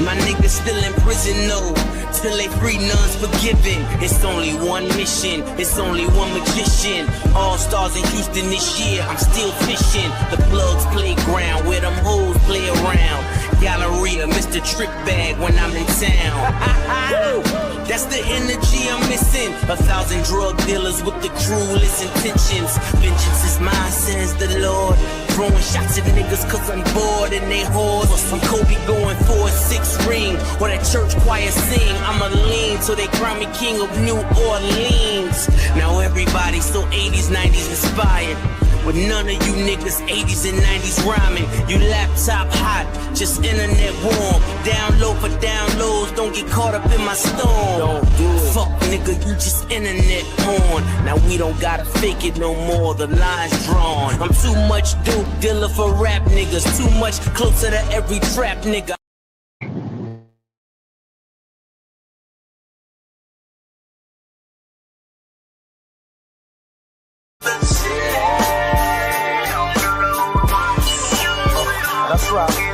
My niggas still in prison, no. Till they free, none's forgiven. It's only one mission, it's only one magician. All stars in Houston this year, I'm still fishing. The Plugs playground where them hoes play around. Galleria, Mr. Trick Bag when I'm in town. That's the energy I'm missing. 1,000 drug dealers with the cruelest intentions. Vengeance is mine, says the Lord. Throwing shots at niggas cause I'm bored and they whores. I'm Kobe going for a 6 ring, or that church choir sing. I'ma lean till they crown me king of New Orleans. Now everybody so 80s, 90s inspired, with none of you niggas 80s and 90s rhyming. You laptop hot, just internet warm. Down low for downloads, don't get caught up in my storm. Don't do it. Fuck nigga, you just internet porn. Now we don't gotta fake it no more, the line's drawn. I'm too much dope dealer for rap niggas, too much closer to every trap nigga. That's right.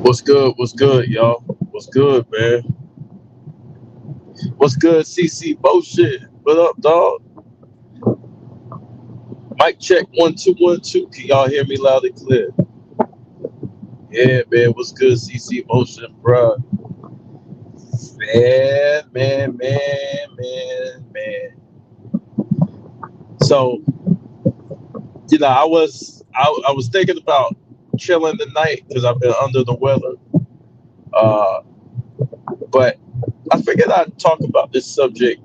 What's good? What's good, y'all? What's good, man? What's good, CC Bullshit? What up, dog? Mic check 1 2 1 2. Can y'all hear me loud and clear? Yeah, man. What's good, CC Motion, bro? Man. So, I was thinking about chilling tonight because I've been under the weather. But I figured I'd talk about this subject,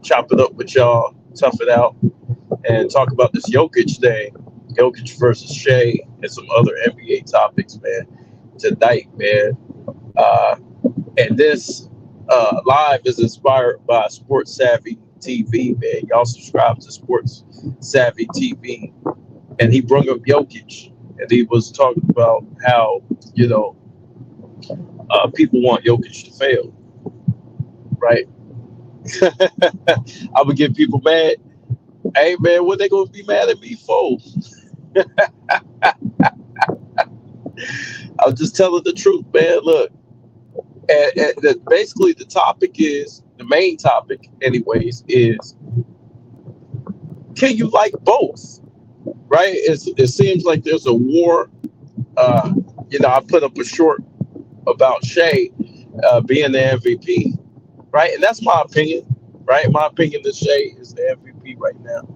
chop it up with y'all, tough it out, and talk about this Jokic thing, Jokic versus Shai, and some other NBA topics, man, tonight, man. And this live is inspired by Sports Savvy TV, man. Y'all subscribe to Sports Savvy TV. And he brought up Jokic, and he was talking about how, people want Jokic to fail, right? I would get people mad. Hey, man, what they gonna be mad at me for? I'm just telling the truth, man. Look, and basically the main topic, anyways, is can you like both, right? It seems like there's a war. I put up a short about Shai being the MVP, right? And that's my opinion, right? My opinion is Shai is the MVP right now,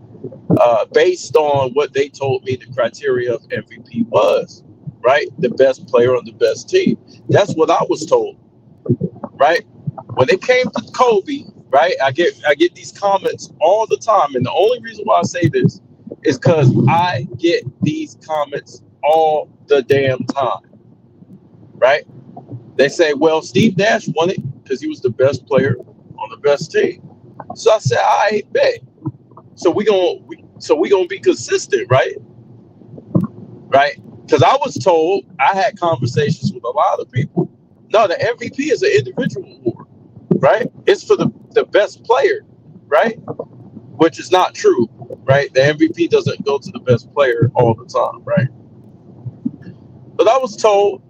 based on what they told me the criteria of MVP was, right? The best player on the best team. That's what I was told, right? When it came to Kobe, right? I get these comments all the time, and the only reason why I say this is because I get these comments all the damn time, right? They say, well, Steve Nash won it because he was the best player on the best team. So I said, I bet. So we gonna be consistent, right? Right? Because I was told, I had conversations with a lot of people. No, the MVP is an individual award, right? It's for the best player, right? Which is not true, right? The MVP doesn't go to the best player all the time, right? But I was told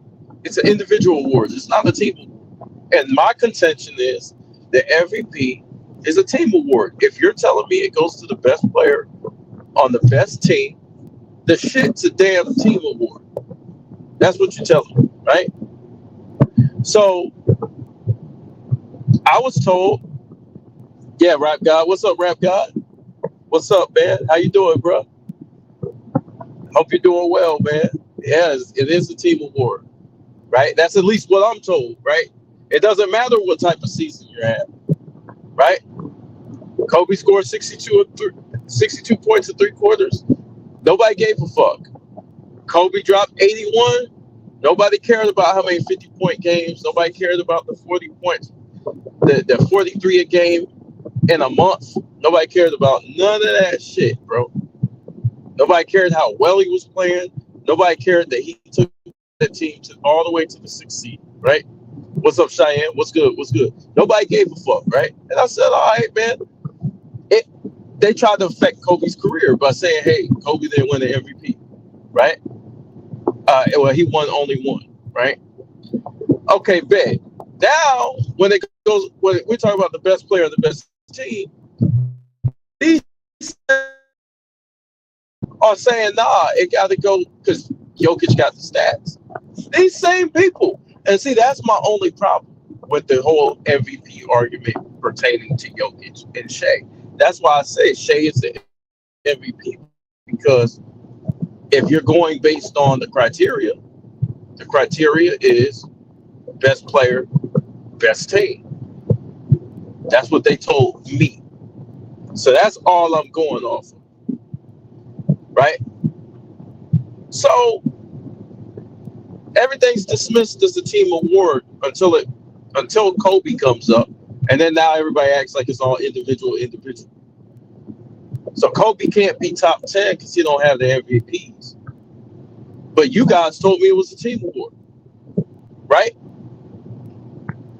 it's an individual award. It's not a team award. And my contention is the MVP is a team award. If you're telling me it goes to the best player on the best team, The shit's a damn team award. That's what you're telling me, right? So I was told, yeah, Rap God. What's up, Rap God? What's up, man? How you doing, bro? Hope you're doing well, man. Yes, it is a team award, right? That's at least what I'm told, right? It doesn't matter what type of season you're at, right? Kobe scored 62 points in 3 quarters. Nobody gave a fuck. Kobe dropped 81. Nobody cared about how many 50-point games. Nobody cared about the 40 points, the 43 a game in a month. Nobody cared about none of that shit, bro. Nobody cared how well he was playing. Nobody cared that he took that team all the way to the 6th seed, right? What's up, Cheyenne? What's good? What's good? Nobody gave a fuck, right? And I said, all right, man. They tried to affect Kobe's career by saying, hey, Kobe didn't win the MVP, right? Well, he won only one, right? Okay, bet. Now, when we're talking about the best player and the best team, these are saying, nah, it got to go because Jokic got the stats. These same people. And see, that's my only problem with the whole MVP argument pertaining to Jokic and Shai. That's why I say Shai is the MVP, because if you're going based on the criteria is best player, best team. That's what they told me. So that's all I'm going off of, right? So everything's dismissed as a team award until Kobe comes up, and then now everybody acts like it's all individual. So Kobe can't be top 10 because he don't have the MVPs. But you guys told me it was a team award, right?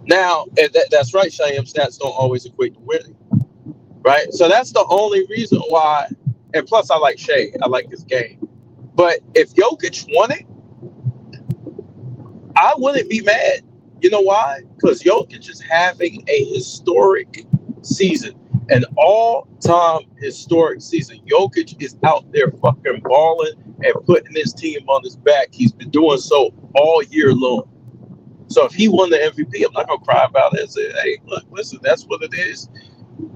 Now, and that's right, Cheyenne, stats don't always equate to winning, right? So that's the only reason why. And plus, I like Shai. I like his game. But if Jokic won it, I wouldn't be mad. You know why? Because Jokic is having a historic season, an all-time historic season. Jokic is out there fucking balling and putting his team on his back. He's been doing so all year long. So if he won the MVP, I'm not gonna cry about it and say, hey, look, listen, that's what it is.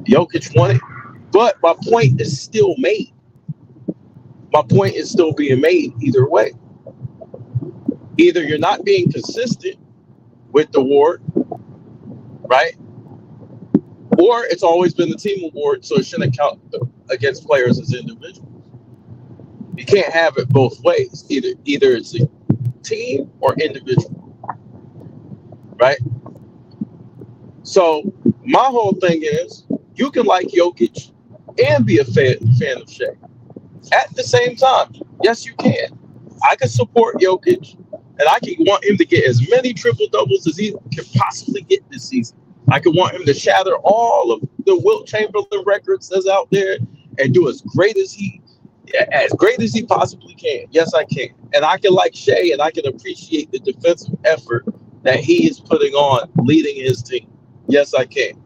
Jokic won it. But my point is still made. My point is still being made either way. Either you're not being consistent with the award, right? Or it's always been the team award, so it shouldn't count against players as individuals. You can't have it both ways. Either it's a team or individual, right? So my whole thing is, you can like Jokic and be a fan of Shai at the same time. Yes, you can. I can support Jokic, and I can want him to get as many triple doubles as he can possibly get this season. I can want him to shatter all of the Wilt Chamberlain records that's out there and do as great as he possibly can. Yes, I can. And I can like Shai, and I can appreciate the defensive effort that he is putting on leading his team. Yes, I can.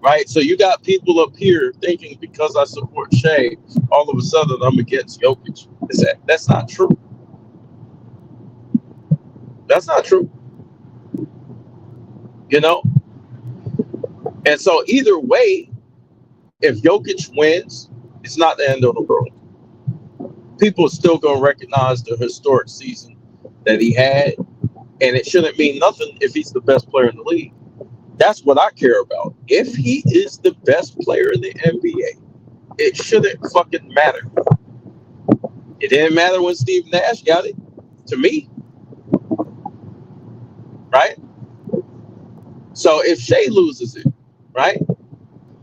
Right? So you got people up here thinking because I support Shai, all of a sudden I'm against Jokic. That's not true. That's not true. You know? And so either way, if Jokic wins, it's not the end of the world. People are still going to recognize the historic season that he had, and it shouldn't mean nothing if he's the best player in the league. That's what I care about. If he is the best player in the NBA, it shouldn't fucking matter. It didn't matter when Steve Nash got it, to me. Right? So if Shai loses it, right,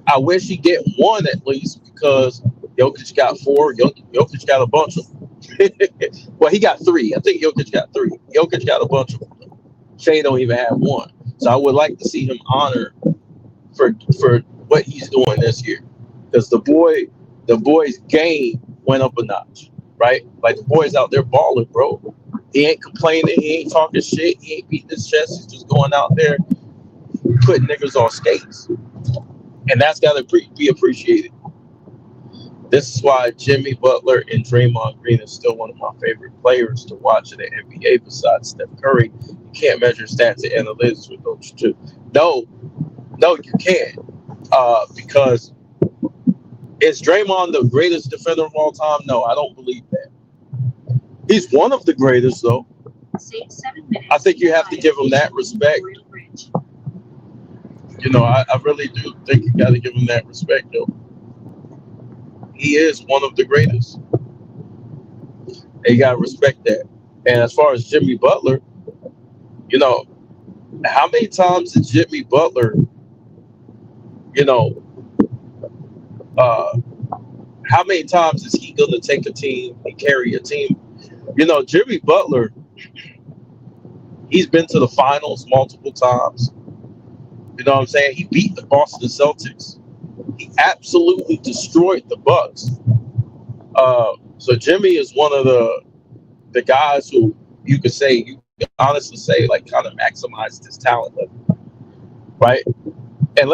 I wish he get one at least, because Jokic got 4. Jokic got a bunch of them. Well, he got 3. I think Jokic got 3. Jokic got a bunch of them. Shai don't even have 1. So I would like to see him honored for what he's doing this year, because the boy's game went up a notch, right? Like, the boy's out there balling, bro. He ain't complaining. He ain't talking shit. He ain't beating his chest. He's just going out there putting niggas on skates, and that's got to be appreciated. This is why Jimmy Butler and Draymond Green is still one of my favorite players to watch in the NBA besides Steph Curry. You can't measure stats and analytics with those two. No, no, you can't. Because is Draymond the greatest defender of all time? No, I don't believe that. He's one of the greatest, though. I think you have to give him that respect. You know, I really do think you got to give him that respect, though. He is one of the greatest. And you got to respect that. And as far as Jimmy Butler, you know, how many times did Jimmy Butler, you know, how many times is he going to take a team and carry a team? You know, Jimmy Butler, he's been to the finals multiple times. You know what I'm saying? He beat the Boston Celtics. He absolutely destroyed the Bucks. So Jimmy is one of the guys who you can honestly say, like, kind of maximized his talent level, right? And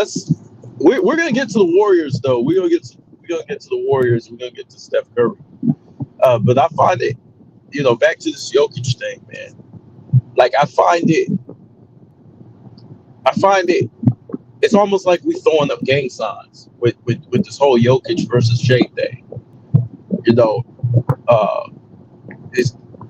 we're gonna get to the Warriors though. We're gonna get to the Warriors. We're gonna get to Steph Curry. But I find it, you know, back to this Jokic thing, man. Like I find it. It's almost like we throwing up gang signs with this whole Jokic versus Shai thing. You know,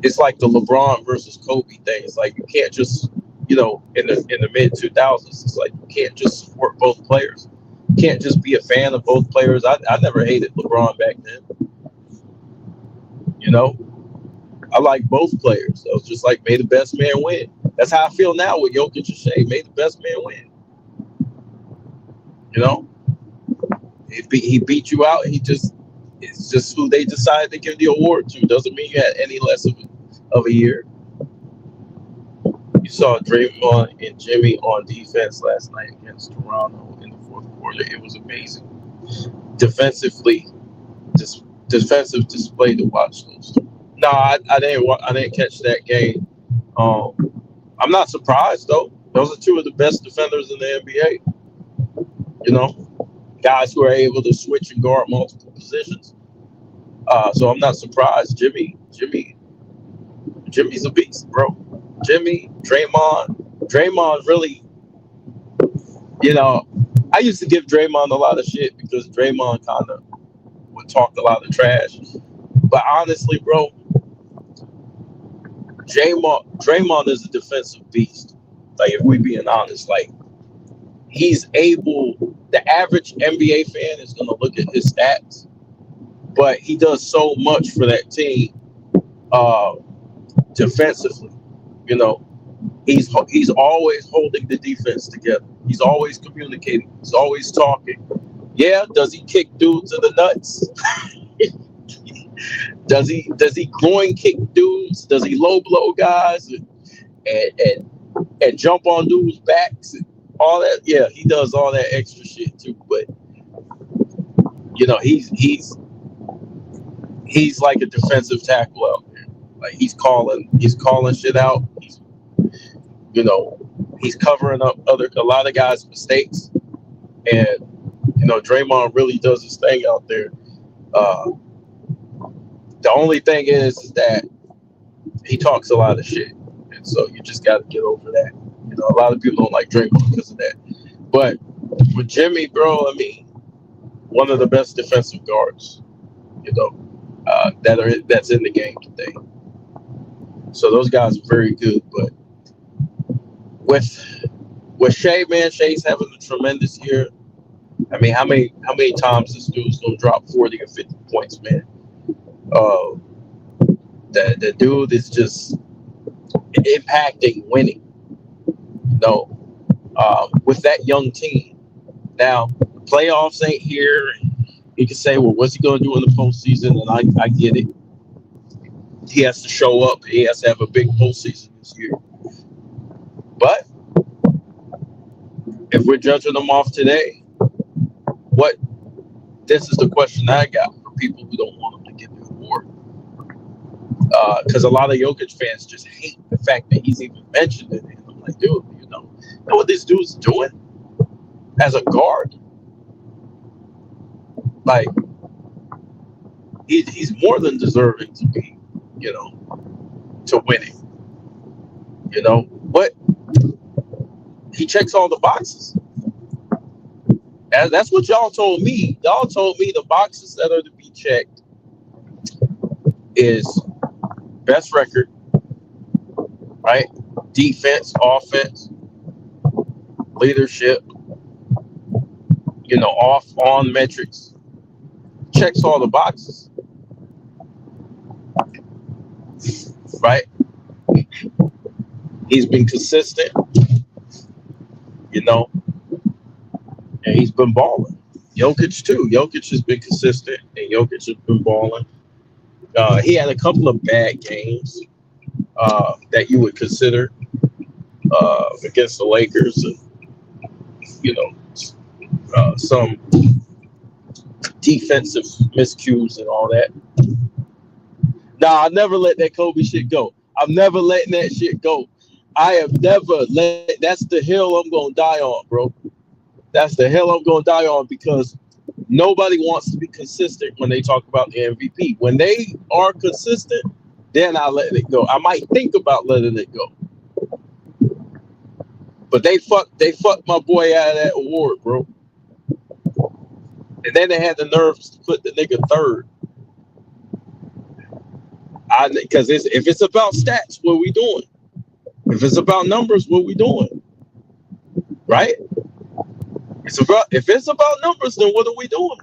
it's like the LeBron versus Kobe thing. It's like you can't just, you know, in the mid 2000s, it's like you can't just support both players. You can't just be a fan of both players. I never hated LeBron back then. You know, I like both players. I was just like, may the best man win. That's how I feel now with Jokic and Shai. May the best man win. You know, he beat you out. It's just who they decided to give the award to. Doesn't mean you had any less of a year. You saw Draymond and Jimmy on defense last night against Toronto in the fourth quarter. It was amazing. Defensively, defensive display to watch those two. No, I didn't catch that game. I'm not surprised though. Those are two of the best defenders in the NBA. You know, guys who are able to switch and guard multiple positions. So I'm not surprised. Jimmy's a beast, bro. Jimmy, Draymond really, you know, I used to give Draymond a lot of shit because Draymond kind of would talk a lot of trash. But honestly, bro, Draymond is a defensive beast. Like, if we being honest, like, he's able, the average NBA fan is going to look at his stats, but he does so much for that team defensively. You know, he's always holding the defense together. He's always communicating. He's always talking. Yeah, does he kick dudes in the nuts? Does he groin kick dudes? Does he low blow guys and jump on dudes' backs and all that? Yeah, he does all that extra shit too. But you know, he's like a defensive tackle out there. Like he's calling shit out. He's covering up a lot of guys' mistakes, and you know, Draymond really does his thing out there. The only thing is that he talks a lot of shit, and so you just got to get over that. You know, a lot of people don't like Draymond because of that. But with Jimmy, bro, I mean, one of the best defensive guards, you know, that's in the game today. So those guys are very good. But with Shai, man, Shai's having a tremendous year. I mean, how many times this dude's gonna drop 40 or 50 points, man? The dude is just impacting winning. You know, with that young team. Now, the playoffs ain't here. You can say, well, what's he gonna do in the postseason? And I get it. He has to show up. He has to have a big postseason this year. But if we're judging them off today, this is the question I got for people who don't want him to get the award. Because a lot of Jokic fans just hate the fact that he's even mentioned it. And I'm like, dude, you know what this dude's doing as a guard? Like, he's more than deserving to be, you know, to win it, you know. But he checks all the boxes. That's what y'all told me. Y'all told me the boxes that are to be checked is best record, right? Defense, offense, leadership, you know, on metrics. Checks all the boxes, right? He's been consistent, you know, and he's been balling. Jokic too. Jokic has been consistent, and Jokic has been balling. He had a couple of bad games that you would consider against the Lakers, and you know, some defensive miscues and all that. Nah, I never let that Kobe shit go. I'm never letting that shit go. I have never let. That's the hill I'm gonna die on, bro. That's the hill I'm gonna die on, because nobody wants to be consistent when they talk about the MVP. When they are consistent, then I let it go. I might think about letting it go, but they fucked my boy out of that award, bro. And then they had the nerves to put the nigga third. Because if it's about stats, what we doing? If it's about numbers, what we doing? Right? If it's about numbers, then what are we doing?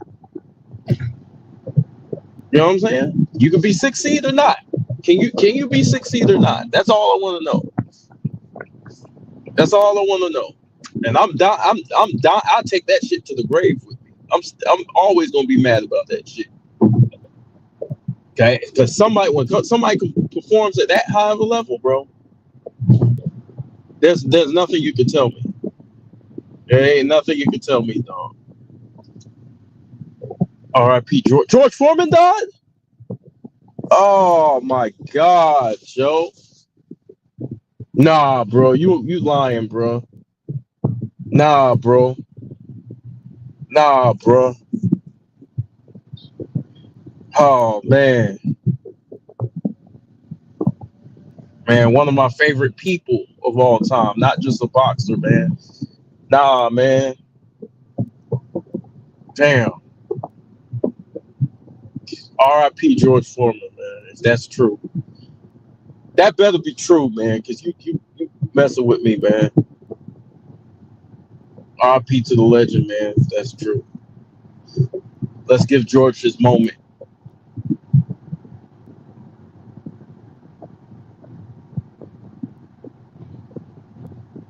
You know what I'm saying? You can be 6 seed or not. Can you be 6 seed or not? That's all I want to know. That's all I want to know. And I'm down. I'll take that shit to the grave with me. I'm always gonna be mad about that shit. Okay, because when somebody performs at that high of a level, bro, there's nothing you can tell me. There ain't nothing you can tell me, dog. R.I.P. George Foreman died? Oh my God, Joe. Nah, bro, you lying, bro. Nah, bro. Oh man. Man, one of my favorite people of all time, not just a boxer, man. Nah, man. Damn. R.I.P. George Foreman, man. If that's true, that better be true, man. Because you messing with me, man. R.I.P. to the legend, man. If that's true, let's give George his moment.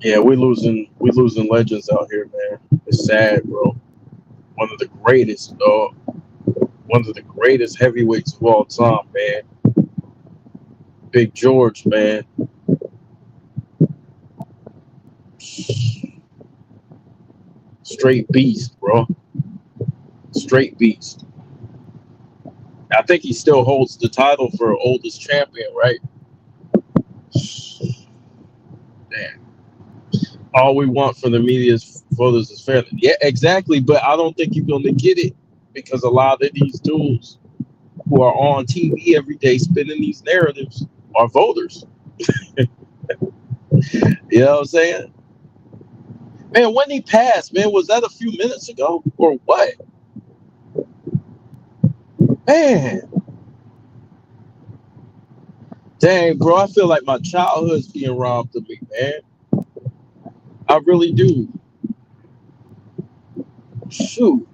Yeah, we losing legends out here, man. It's sad, bro. One of the greatest, dog. One of the greatest heavyweights of all time, man. Big George, man. Straight beast, bro. Straight beast. I think he still holds the title for oldest champion, right? Damn. All we want from the media's voters is fairness. Yeah, exactly. But I don't think you're going to get it, because a lot of these dudes who are on TV every day spinning these narratives are voters. You know what I'm saying? Man, when he passed, man, was that a few minutes ago or what? Man. Dang, bro, I feel like my childhood's being robbed of me, man. I really do. Shoot.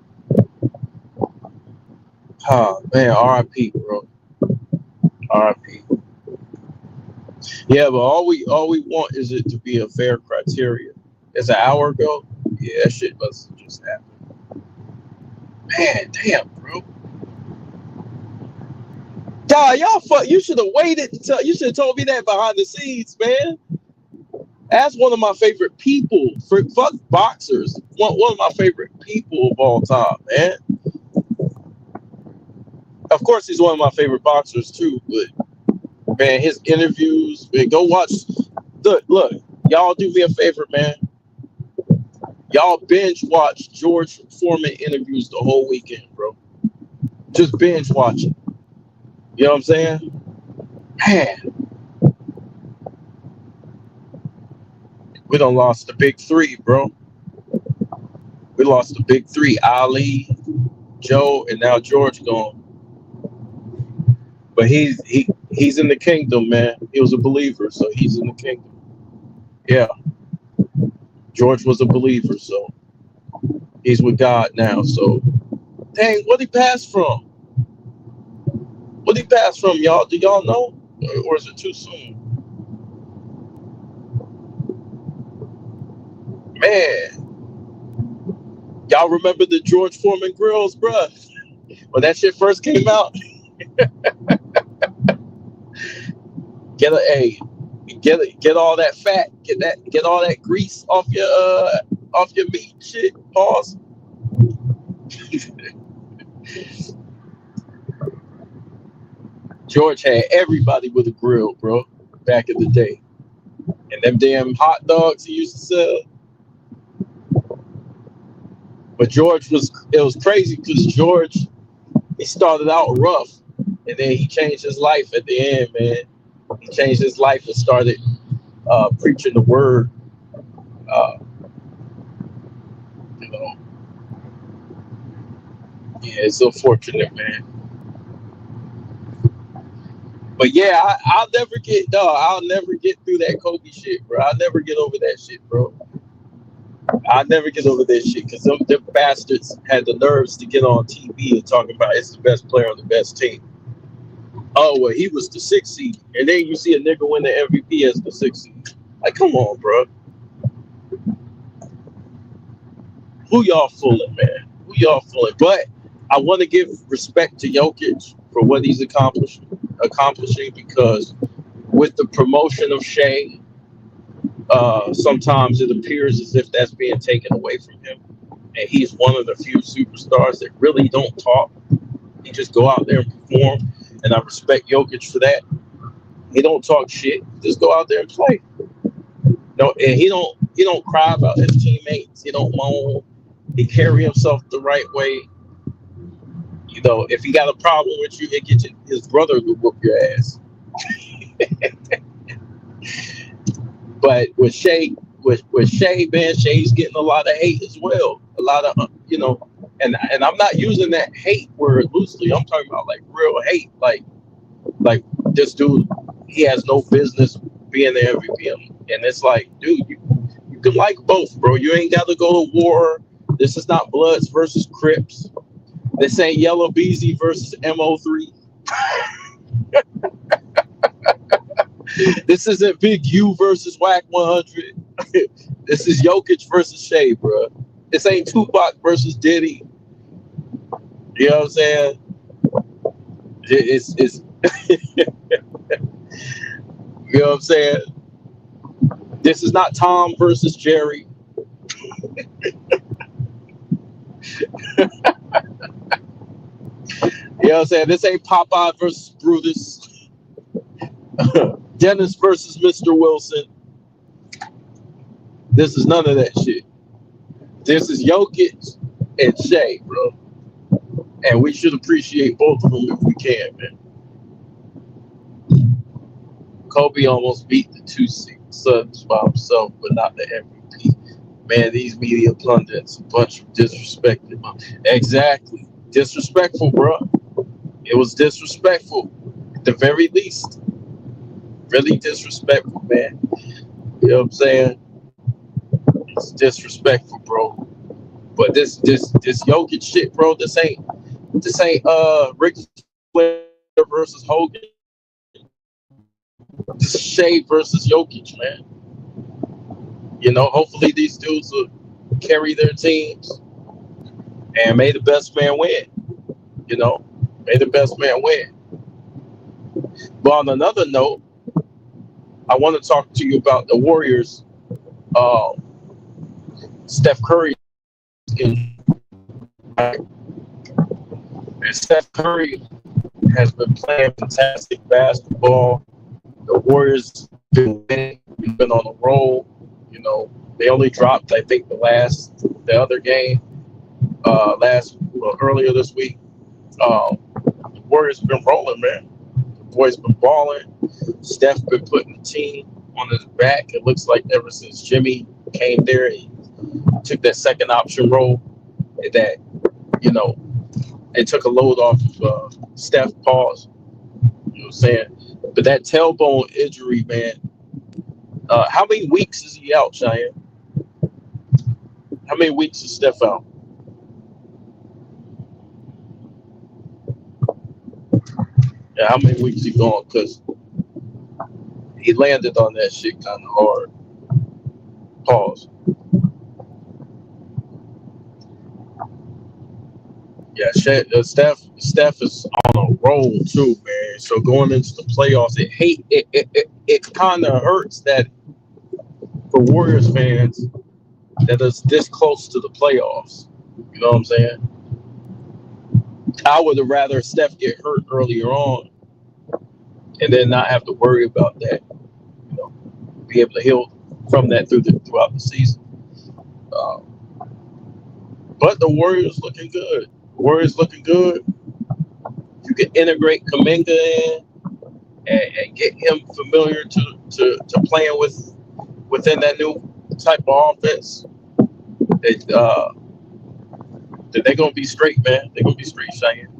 Oh, man, R.I.P., bro. R.I.P. Yeah, but all we want is it to be a fair criteria. It's an hour ago. Yeah, that shit must have just happened. Man, damn, bro. God, y'all fuck. You should have waited. You should have told me that behind the scenes, man. That's one of my favorite people. Fuck boxers. One of my favorite people of all time, man. Of course, he's one of my favorite boxers too. But man, his interviews. Man, go watch. Look. Y'all do me a favor, man. Y'all binge watch George Foreman interviews the whole weekend, bro. Just binge watch it. You know what I'm saying? Man, we done lost the big three, bro. We lost the big three: Ali, Joe, and now George gone. But he's in the kingdom, man. He was a believer, so he's in the kingdom. Yeah, George was a believer, so he's with God now. So, dang, what he passed from? What he passed from, y'all? Do y'all know, or is it too soon? Man, y'all remember the George Foreman grills, bruh? When that shit first came out, hey, get all that fat, get all that grease off your meat, shit. Pause. George had everybody with a grill, bro, back in the day. And them damn hot dogs he used to sell. But it was crazy because George, he started out rough and then he changed his life at the end, man. He changed his life and started preaching the word. Uh, you know, yeah, it's unfortunate, man. But yeah, I'll never get through that Kobe shit, bro. I'll never get over that shit, bro. I'll never get over that shit because them bastards had the nerves to get on TV and talking about it's the best player on the best team. Oh, well, he was the 6th seed. And then you see a nigga win the MVP as the 6th seed. Like, come on, bro. Who y'all fooling, man? Who y'all fooling? But I want to give respect to Jokic for what he's accomplishing because with the promotion of Shai, sometimes it appears as if that's being taken away from him. And he's one of the few superstars that really don't talk. He just go out there and perform. And I respect Jokic for that. He don't talk shit. Just go out there and play. No, and he don't cry about his teammates. He don't moan. He carry himself the right way. You know, if he got a problem with you, his brother will whoop your ass. But with Shai, man, Shai's getting a lot of hate as well. A lot of and I'm not using that hate word loosely. I'm talking about like real hate. Like this dude, he has no business being the MVP. And it's like, dude, you can like both, bro. You ain't got to go to war. This is not Bloods versus Crips. This ain't Yellow Beezy versus MO3. This isn't Big U versus Whack 100. This is Jokic versus Shai, bro. This ain't Tupac versus Diddy. You know what I'm saying? It's you know what I'm saying? This is not Tom versus Jerry. You know what I'm saying? This ain't Popeye versus Brutus. Dennis versus Mr. Wilson. This is none of that shit. This is Jokic and Shai, bro. And we should appreciate both of them if we can, man. Kobe almost beat the 2 seed Suns by himself, but not the MVP. Man, these media pundits, a bunch of disrespected. Exactly. Disrespectful, bro. It was disrespectful, at the very least. Really disrespectful, man. You know what I'm saying? It's disrespectful, bro. But this Jokic shit, bro. This ain't Rick Flair versus Hogan. This is Shai versus Jokic, man. You know, hopefully these dudes will carry their teams and may the best man win. You know, may the best man win. But on another note, I want to talk to you about the Warriors. Steph Curry. And Steph Curry has been playing fantastic basketball. The Warriors been winning, been on a roll. You know, they only dropped, I think, the other game earlier this week. The Warriors have been rolling, man. boy's been balling. Steph been putting the team on his back. It looks like ever since Jimmy came there, he took that second option role. That you know, it took a load off of Steph. Pause. You know what I'm saying? But that tailbone injury, man. How many weeks is he out, Cheyenne? How many weeks is Steph out? Yeah, how many weeks he gone? Because he landed on that shit kind of hard. Pause. Yeah, Steph is on a roll too, man. So going into the playoffs, it kind of hurts that for Warriors fans that is this close to the playoffs. You know what I'm saying? I would have rather Steph get hurt earlier on and then not have to worry about that. You know, be able to heal from that throughout the season. Uh, but the Warriors looking good. Warriors looking good. You can integrate Kuminga in and get him familiar to playing within that new type of offense. They're gonna be straight, man. They're gonna be straight, Cheyenne.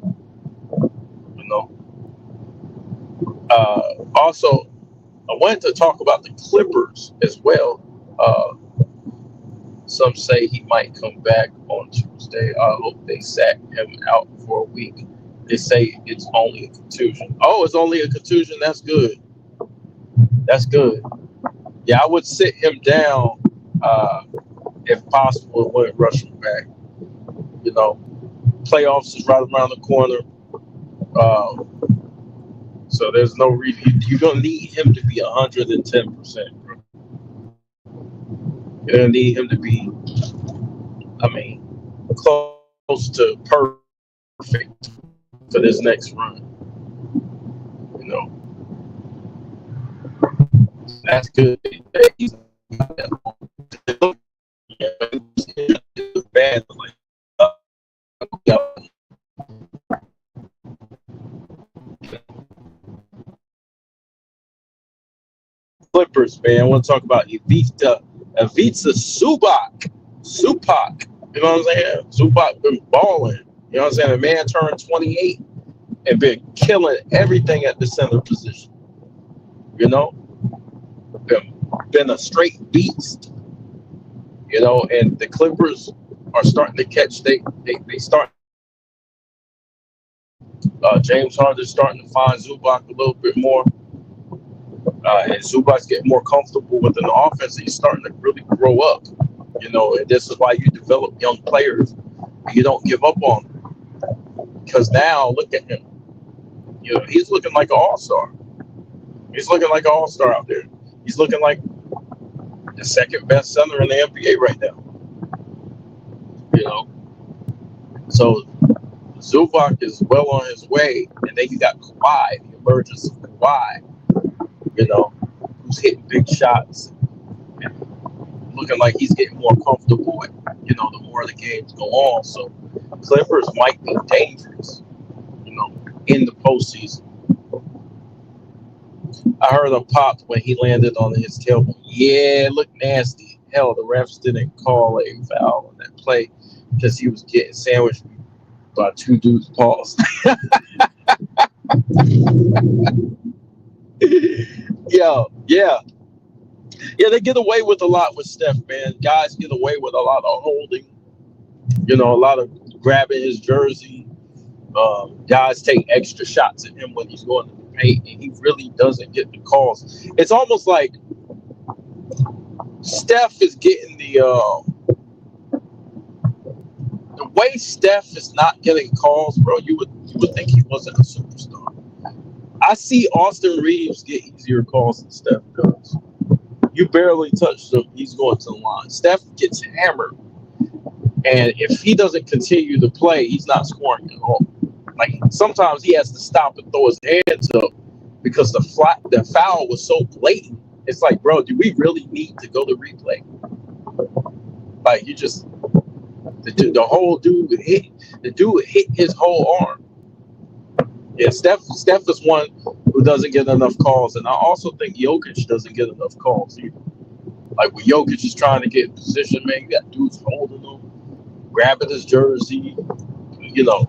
You know. Also, I wanted to talk about the Clippers as well. Some say he might come back on Tuesday. I hope they sat him out for a week. They say it's only a contusion. Oh, it's only a contusion. That's good. That's good. Yeah, I would sit him down if possible and wouldn't rush him back. You know, playoffs is right around the corner. So there's no reason. You're going to need him to be 110%. You're going to need him to be, close to perfect for this next run. You know, that's good. He's bad. Clippers, man. I want to talk about Ivica Zubac. You know what I'm saying? Zubac been balling. You know what I'm saying? The man turned 28 and been killing everything at the center position. You know? Been a straight beast. You know, and the Clippers are starting to catch. They start. James Harden's starting to find Zubac a little bit more. And Zubac's getting more comfortable within the offense. And he's starting to really grow up. You know, and this is why you develop young players. And you don't give up on them. Because now, look at him. You know, he's looking like an all-star. He's looking like an all-star out there. He's looking like the second best center in the NBA right now. You know? So, Zubac is well on his way. And then you got Kawhi, the emergence of Kawhi, you know, who's hitting big shots. And looking like he's getting more comfortable, you know, the more the games go on. So, Clippers might be dangerous, you know, in the postseason. I heard him popped when he landed on his tailbone. Yeah, it looked nasty. Hell, the refs didn't call a foul on that play because he was getting sandwiched by two dudes' paws. Yeah. They get away with a lot with Steph, man. Guys get away with a lot of holding, you know, a lot of grabbing his jersey. Guys take extra shots at him when he's going to the paint, and he really doesn't get the calls. It's almost like Steph is getting the way Steph is not getting calls, bro. You would think he wasn't a superstar. I see Austin Reeves get easier calls than Steph does. You barely touched him, he's going to the line. Steph gets hammered, and if he doesn't continue to play, he's not scoring at all. Like, sometimes he has to stop and throw his hands up because the foul was so blatant. It's like, bro, do we really need to go to replay? Like, you just the dude hit his whole arm. Yeah, Steph is one who doesn't get enough calls, and I also think Jokic doesn't get enough calls either. Like when Jokic is trying to get in position, man, you got dudes holding him, grabbing his jersey. You know,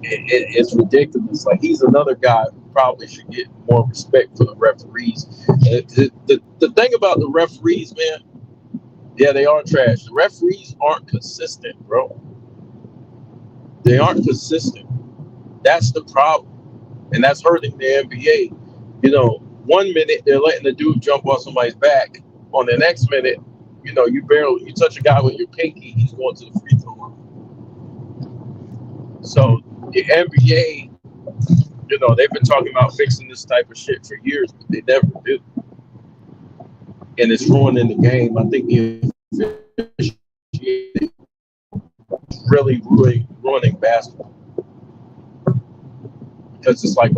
it's ridiculous. Like he's another guy who probably should get more respect for the referees. The thing about the referees, man, yeah, they are trash. The referees aren't consistent, bro. They aren't consistent. That's the problem, and that's hurting the NBA. You know, 1 minute they're letting the dude jump on somebody's back. On the next minute, you know, you touch a guy with your pinky, he's going to the free throw line. So the NBA, you know, they've been talking about fixing this type of shit for years, but they never do. And it's ruining the game. I think the officiating is really ruining basketball. Because it's like,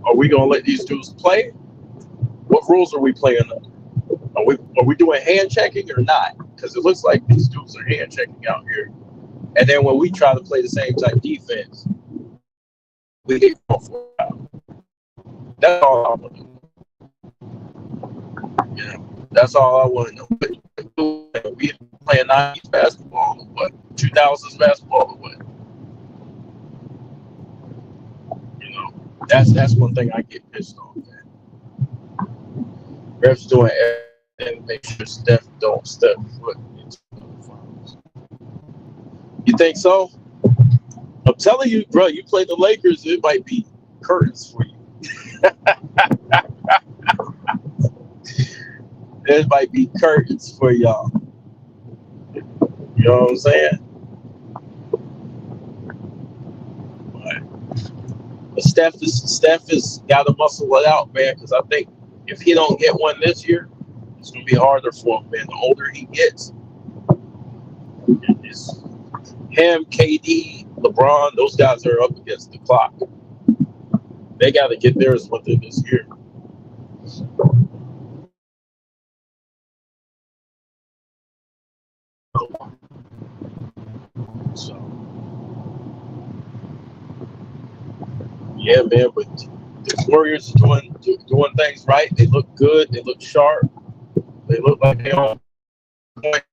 are we going to let these dudes play? What rules are we playing under? Are we doing hand checking or not? Because it looks like these dudes are hand checking out here. And then when we try to play the same type defense, we get called for it. That's all I want to know. You know, that's all I want to know. We playing 90s basketball or what? 2000s basketball or what? You know, that's one thing I get pissed off at. Refs doing everything to make sure Steph don't step foot into the finals. You think so? I'm telling you, bro, you play the Lakers, it might be curtains for you. There might be curtains for y'all. You know what I'm saying? But Steph is got to muscle it out, man, because I think if he don't get one this year, it's going to be harder for him, man. The older he gets, it's him, KD, LeBron, those guys are up against the clock. They got to get theirs within this year. So, yeah, man, but the Warriors are doing things right. They look good. They look sharp. They look like they're on point.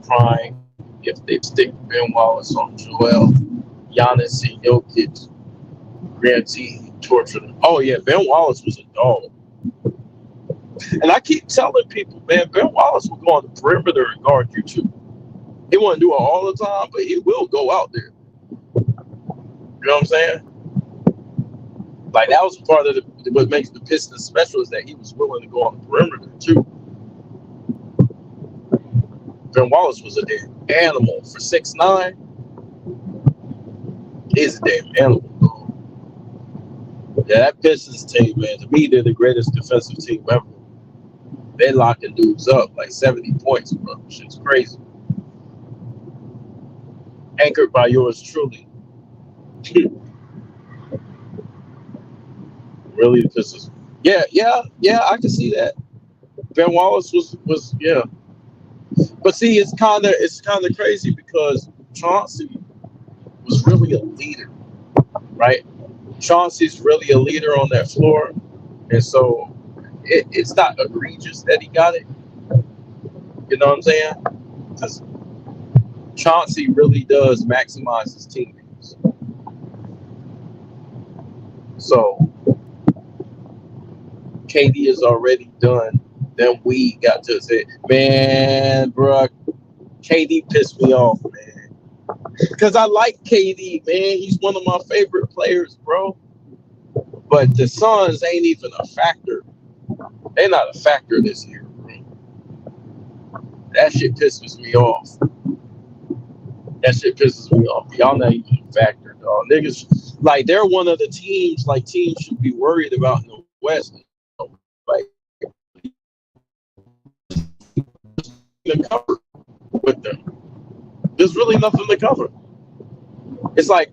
Prime. If they stick Ben Wallace on Joel, Giannis and Jokic, guarantee torture them. Oh yeah, Ben Wallace was a dog. And I keep telling people, man, Ben Wallace will go on the perimeter and guard you too. He won't do it all the time, but he will go out there. You know what I'm saying? Like that was part of what makes the Pistons special is that he was willing to go on the perimeter too. Ben Wallace was a damn animal for 6'9". He's a damn animal, bro. Yeah, that Pistons team, man, to me, they're the greatest defensive team ever. They're locking dudes up like 70 points, bro. Shit's crazy. Anchored by yours truly. Really, the Pistons. Yeah, I can see that. Ben Wallace was yeah. But see, it's kind of crazy because Chauncey was really a leader, right? Chauncey's really a leader on that floor, and so it's not egregious that he got it. You know what I'm saying? Because Chauncey really does maximize his teammates. So KD is already done. Then we got to say, man, bro, KD pissed me off, man. Because I like KD, man. He's one of my favorite players, bro. But the Suns ain't even a factor. They're not a factor this year, bro. That shit pisses me off. Y'all not even a factor, dog. Niggas, like, they're one of the teams, like, teams should be worried about in the West. Like, to cover with them. There's really nothing to cover. It's like,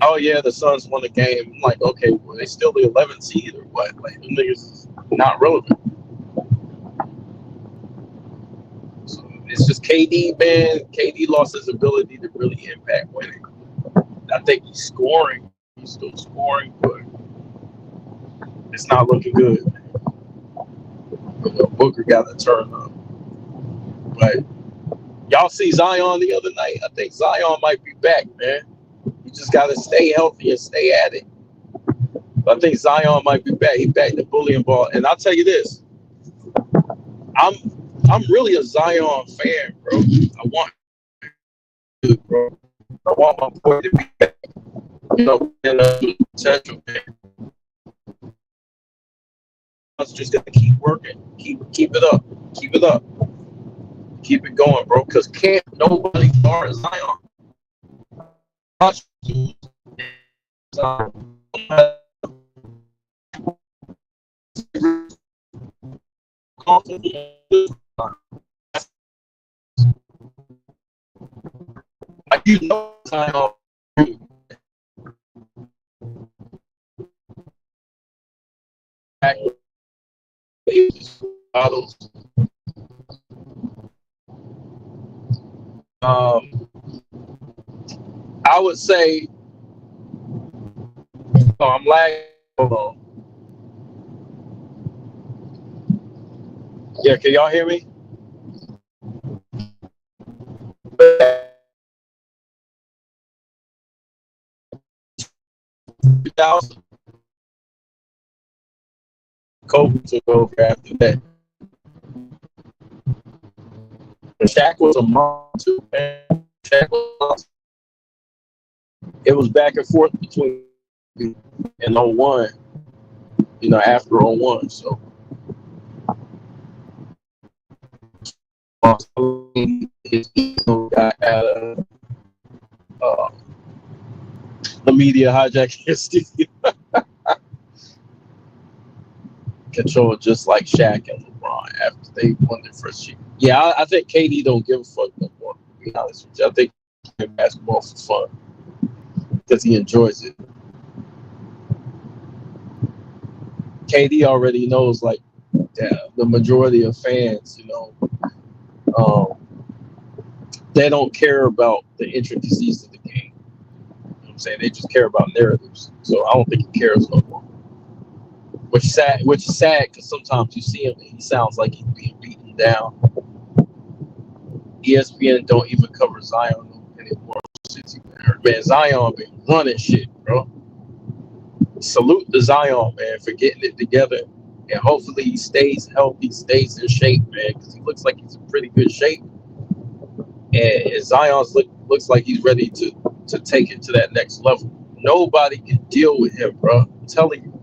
oh yeah, the Suns won the game. I'm like, okay, well, they still the 11th seed or what? Like, them niggas is not relevant. So It's just KD, man. KD lost his ability to really impact winning. I think he's scoring. He's still scoring, but it's not looking good. Booker got to turn up. But y'all see Zion the other night? I think Zion might be back, man. You just got to stay healthy and stay at it. But I think Zion might be back. He back the bullying ball. And I'll tell you this. I'm really a Zion fan, bro. I want bro. I want my boy to be back. You know, and potential, man. I was just gonna keep working. Keep it up. Keep it up. Keep it going, bro. Cause can't nobody guard Zion. You know Zion. I would say, I'm lagging. Hold on. Yeah, can y'all hear me? Kobe took over after that. Shaq was a monster, man. Shaq was, it was back and forth between and 01, you know, after 01. So his ego got out of the media hijacking his studio. Control just like Shaq and LeBron after they won their first year. Yeah, I think KD don't give a fuck no more, to be honest with you. I think he's playing basketball for fun because he enjoys it. KD already knows, like, the majority of fans, you know, they don't care about the intricacies of the game. You know what I'm saying? They just care about narratives. So I don't think he cares no more. Which is sad because sometimes you see him and he sounds like he's being beaten down. ESPN don't even cover Zion anymore since he been hurt. Man, Zion been running shit, bro. Salute to Zion, man, for getting it together. And hopefully he stays healthy, stays in shape, man, because he looks like he's in pretty good shape. And Zion looks like he's ready to take it to that next level. Nobody can deal with him, bro. I'm telling you.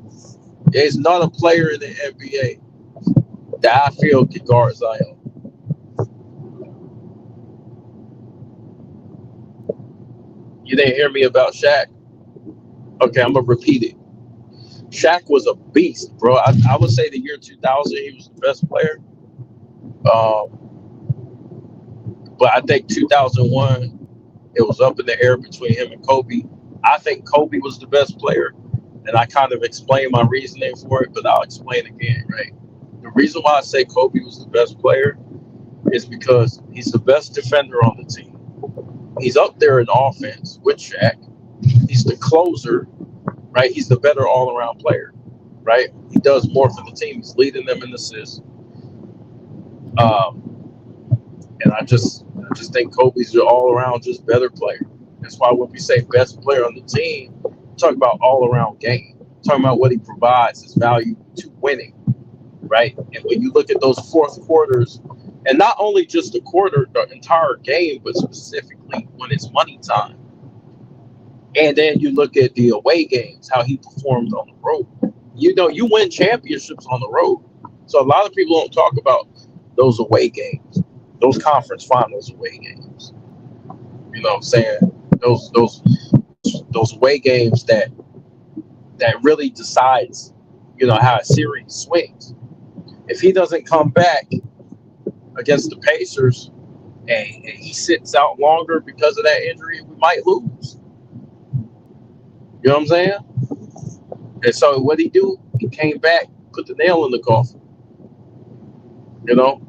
There's not a player in the NBA that I feel can guard Zion. You didn't hear me about Shaq? Okay, I'm going to repeat it. Shaq was a beast, bro. I would say the year 2000, he was the best player. But I think 2001, it was up in the air between him and Kobe. I think Kobe was the best player. And I kind of explained my reasoning for it, but I'll explain again, right? The reason why I say Kobe was the best player is because he's the best defender on the team. He's up there in offense with Shaq. He's the closer, right? He's the better all-around player, right? He does more for the team. He's leading them in assists. And I just think Kobe's an all-around just better player. That's why when we say best player on the team, we're talking about all-around game. We're talking about what he provides, his value to winning, right? And when you look at those fourth quarters, and not only just the quarter, the entire game, but specifically when it's money time. And then you look at the away games, how he performs on the road. You know, you win championships on the road. So a lot of people don't talk about those away games, those conference finals away games. You know what I'm saying? Those away games that really decides, you know, how a series swings. If he doesn't come back against the Pacers and he sits out longer because of that injury, we might lose. You know what I'm saying? And so what he do? He came back, put the nail in the coffin. You know?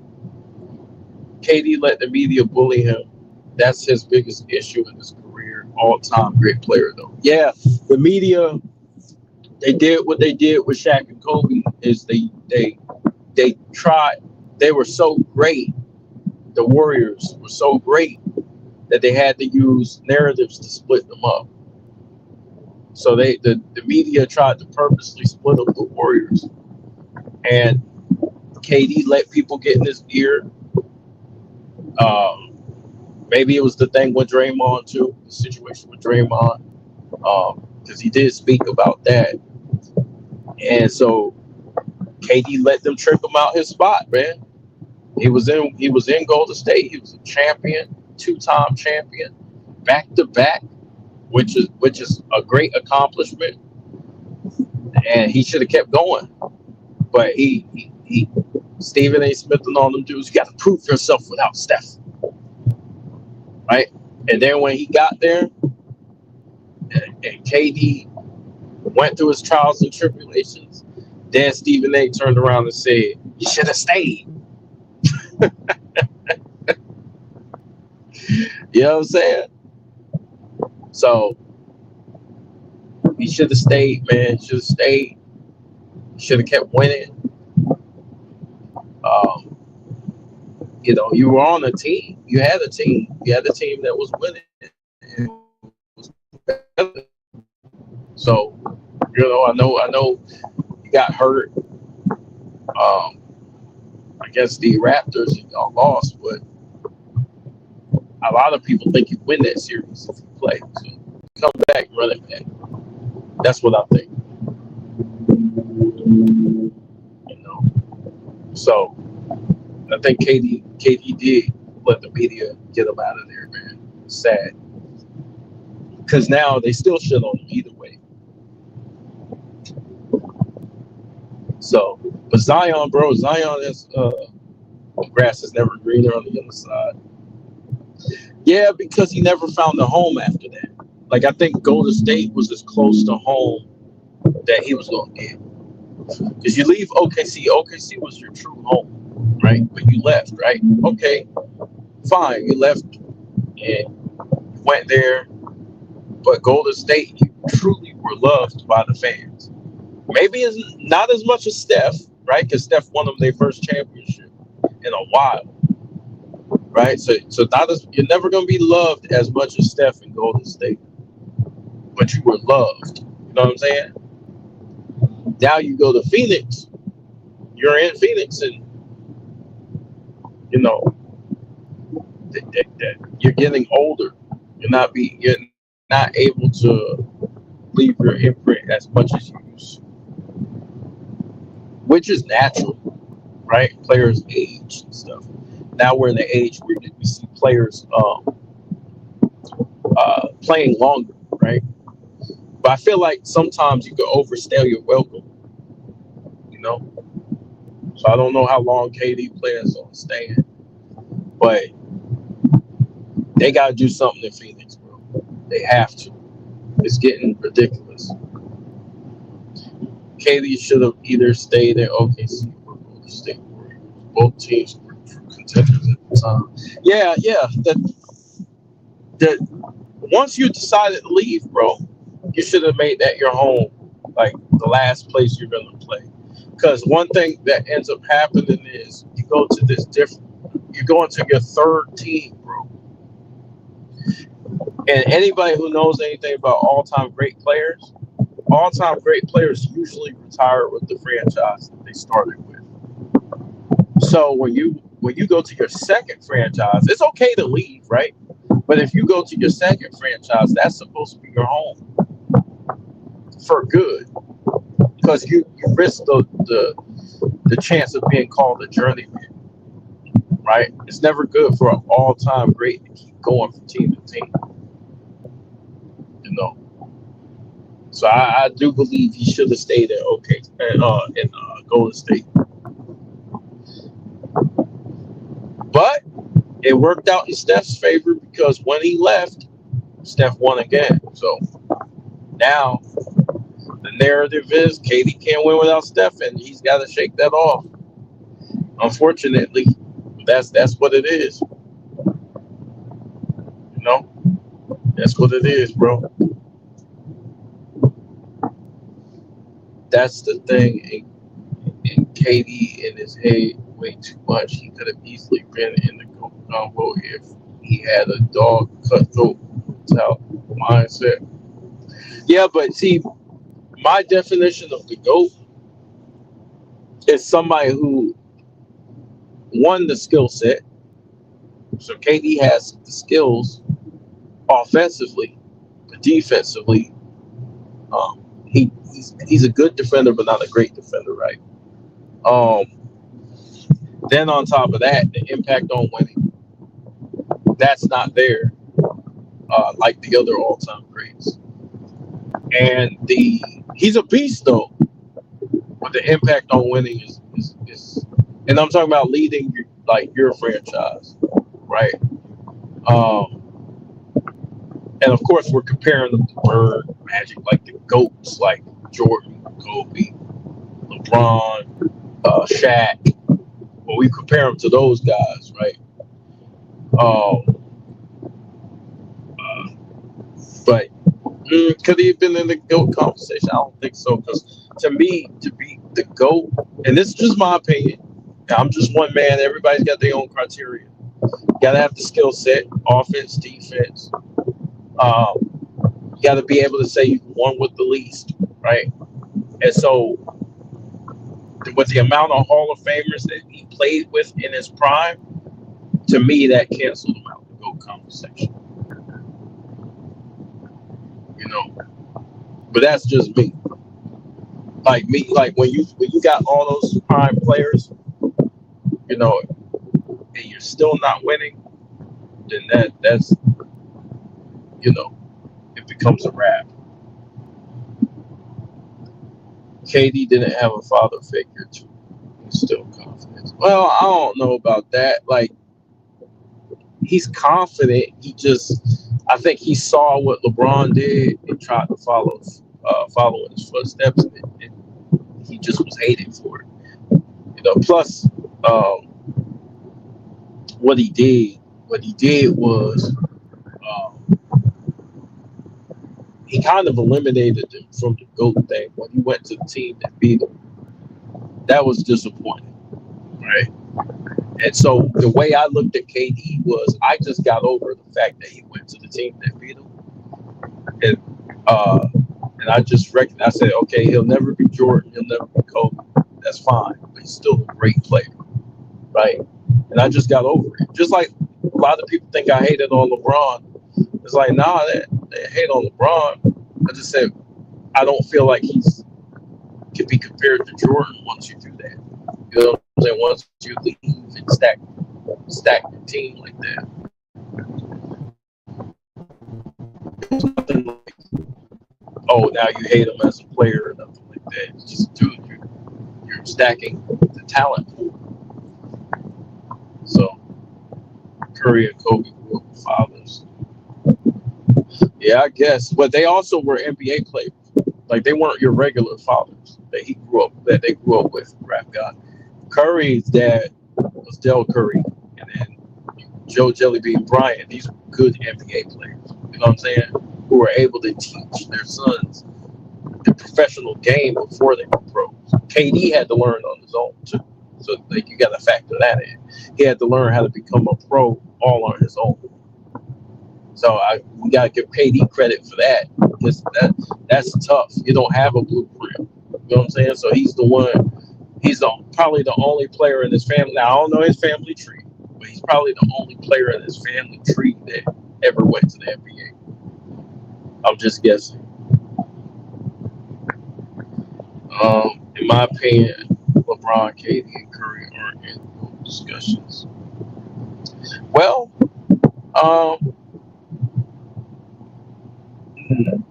KD let the media bully him. That's his biggest issue in his career. All-time great player, though. Yeah, the media, they did what they did with Shaq and Kobe. Is they tried. They were so great. The Warriors were so great that they had to use narratives to split them up. So the media tried to purposely split up the Warriors, and KD let people get in his ear. Um, Maybe it was the thing with Draymond too, the situation with Draymond, because he did speak about that, and so KD let them trick him out his spot, man. He was in Golden State. He was a champion, two-time champion, back to back, which is a great accomplishment, and he should have kept going. But he Stephen A. Smith and all them dudes, you got to prove yourself without Steph, right? And then when he got there, and KD went through his trials and tribulations, then Stephen A. turned around and said, "You should have stayed." You know what I'm saying? So he should have stayed, man. Should have stayed. Should have kept winning. You were on a team. You had a team. You had a team that was winning. And was better. So, I know you got hurt against the Raptors and y'all lost, but a lot of people think you win that series if you play. So come back, run it back. That's what I think. So I think KD did let the media get him out of there, man. It's sad. Because now they still shit on him either way. So, but Zion, bro, is grass is never greener on the other side. Yeah, because he never found a home after that. Like, I think Golden State was as close to home that he was going to get. Because you leave OKC. OKC was your true home, right? But you left, right? Okay, fine. You left and went there. But Golden State, you truly were loved by the fans. Maybe it's not as much as Steph, right? Because Steph won them their first championship in a while, right? So you're never going to be loved as much as Steph in Golden State, but you were loved. You know what I'm saying? Now you go to Phoenix. You're in Phoenix, and you're getting older. You're not able to leave your imprint as much as you used to, which is natural, right? Players age and stuff. Now we're in the age where we see players playing longer, right? But I feel like sometimes you can overstay your welcome, So I don't know how long KD plans on staying, but they got to do something in Phoenix, bro. They have to. It's getting ridiculous. KD should have either stayed in OKC or Golden State Warriors. Both teams were contenders at the time. Yeah. That once you decided to leave, bro, you should have made that your home, like the last place you're gonna play. Because one thing that ends up happening is you go to you're going to your third team, bro. And anybody who knows anything about all-time great players usually retire with the franchise that they started with. So when you go to your second franchise, it's okay to leave, right? But if you go to your second franchise, that's supposed to be your home for good, because you risk the chance of being called a journeyman, right? It's never good for an all-time great to keep going from team to team, So I do believe he should have stayed at in Golden State, but it worked out in Steph's favor because when he left, Steph won again. So now the narrative is KD can't win without Steph, and he's got to shake that off. Unfortunately, That's what it is. You know, that's what it is, bro. That's the thing. And KD in his head way too much. He could have easily been in the GOAT combo if he had a dog cutthroat mindset. Yeah, but see, my definition of the GOAT is somebody who won the skill set. So KD has the skills offensively, but defensively, he's a good defender, but not a great defender, right? Then on top of that, the impact on winning, that's not there like the other all-time greats. And he's a beast though, but the impact on winning is and I'm talking about leading your franchise, right? And of course we're comparing them to Bird, Magic, like the GOATs, like Jordan, Kobe, LeBron, Shaq. Well, we compare them to those guys, right? But could he have been in the GOAT conversation? I don't think so. Because to me, to be the GOAT, and this is just my opinion, I'm just one man. Everybody's got their own criteria. You got to have the skill set, offense, defense. You got to be able to say you won with the least, right? And so, with the amount of Hall of Famers that he played with in his prime, to me, that canceled him out the GOAT conversation. You know, but that's just me. Like when you got all those prime players, you know, and you're still not winning, then that's you know, it becomes a wrap. KD didn't have a father figure to instill confidence. Well, I don't know about that. Like, he's confident. I think he saw what LeBron did and tried to follow in his footsteps, and he just was hated for it. You know. Plus, what he did was he kind of eliminated him from the GOAT thing when he went to the team that beat him. That was disappointing, right? And so the way I looked at KD was I just got over the fact that he went to the team that beat him. And I just reckoned, I said, okay, he'll never be Jordan, he'll never be Kobe. That's fine, but he's still a great player, right? And I just got over it. Just like a lot of people think I hated on LeBron. It's like, nah, they hate on LeBron. I just said, I don't feel like he's can be compared to Jordan once you do that. You know what I'm saying? Once you leave and stack the team like that. It's nothing like, oh, now you hate him as a player or nothing like that. It's just, dude, you're stacking the talent pool. So Curry and Kobe grew up with fathers. Yeah, I guess. But they also were NBA players. Like, they weren't your regular fathers that they grew up with, rap God. Curry's dad was Del Curry, and then Joe Jellybean Bryant. These were good NBA players. You know what I'm saying? Who were able to teach their sons the professional game before they were pros. KD had to learn on his own too. So like, you got to factor that in. He had to learn how to become a pro all on his own. So we got to give KD credit for that, because that's tough. You don't have a blueprint. You know what I'm saying? So he's the one. He's probably the only player in his family. Now, I don't know his family tree, but he's probably the only player in his family tree that ever went to the NBA. I'm just guessing. In my opinion, LeBron, KD, and Curry aren't in those discussions. Well,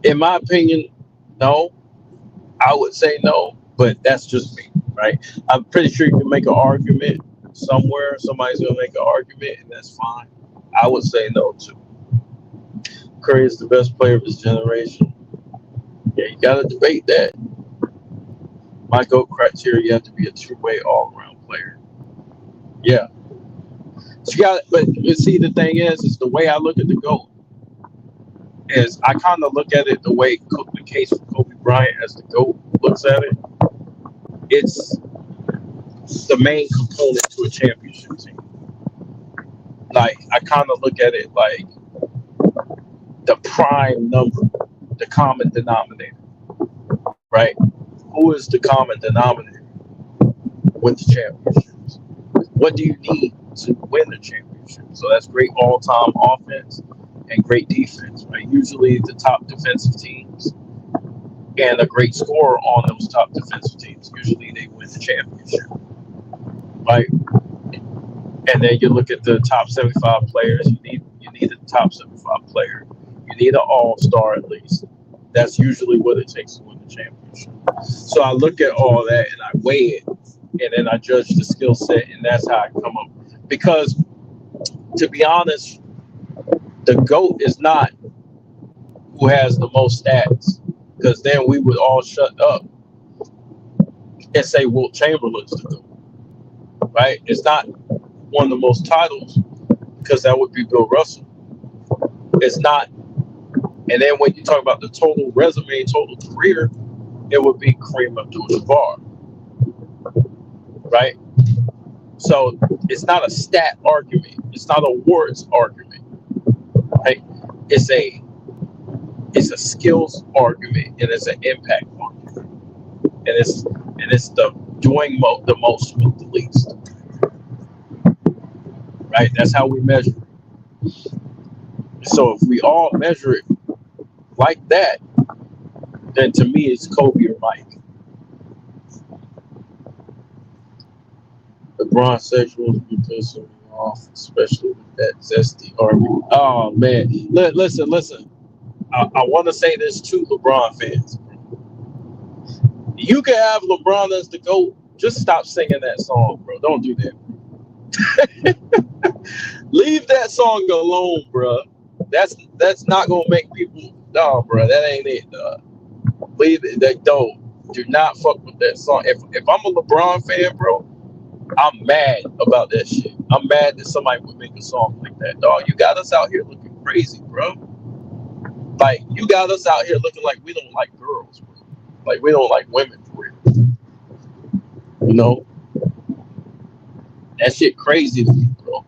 in my opinion, no. I would say no, but that's just me, right? I'm pretty sure you can make an argument somewhere. Somebody's going to make an argument, and that's fine. I would say no, too. Curry is the best player of his generation. Yeah, you got to debate that. My GOAT criteria, you have to be a two-way all-around player. Yeah. You got, but you see, the thing is the way I look at the GOAT is I kind of look at it the way the case for Kobe Bryant as the GOAT looks at it. It's the main component to a championship team. Like, I kind of look at it like the prime number, the common denominator, right? Who is the common denominator with the championships? What do you need to win the championship? So that's great all-time offense and great defense, right? Usually the top defensive teams and a great scorer on those top defensive teams, usually they win the championship, right? And then you look at the top 75 players. You need a top 75 player. You need an all-star at least. That's usually what it takes to win the championship. So I look at all that and I weigh it, and then I judge the skill set, and that's how I come up. Because to be honest, the GOAT is not who has the most stats, because then we would all shut up and say Wilt Chamberlain's the GOAT, right? It's not won the most titles, because that would be Bill Russell. It's not. And then when you talk about the total resume, total career, it would be Kareem Abdul-Jabbar, right? So it's not a stat argument. It's not a awards argument, right? It's a skills argument, and it's an impact argument, and it's the doing the most with the least, right? That's how we measure it. So if we all measure it like that, then to me it's Kobe or Mike. LeBron sexuals be pissing me off, especially with that zesty argument. Oh man, listen. I want to say this to LeBron fans. You can have LeBron as the GOAT. Just stop singing that song, bro. Don't do that. Leave that song alone, bro. That's not gonna make people. No, bro, that ain't it. Leave it. They don't. Do not fuck with that song. If I'm a LeBron fan, bro, I'm mad about that shit. I'm mad that somebody would make a song like that. Dog, you got us out here looking crazy, bro. Like, you got us out here looking like we don't like girls, bro. Like, we don't like women, for real. You know? That shit crazy to me, bro.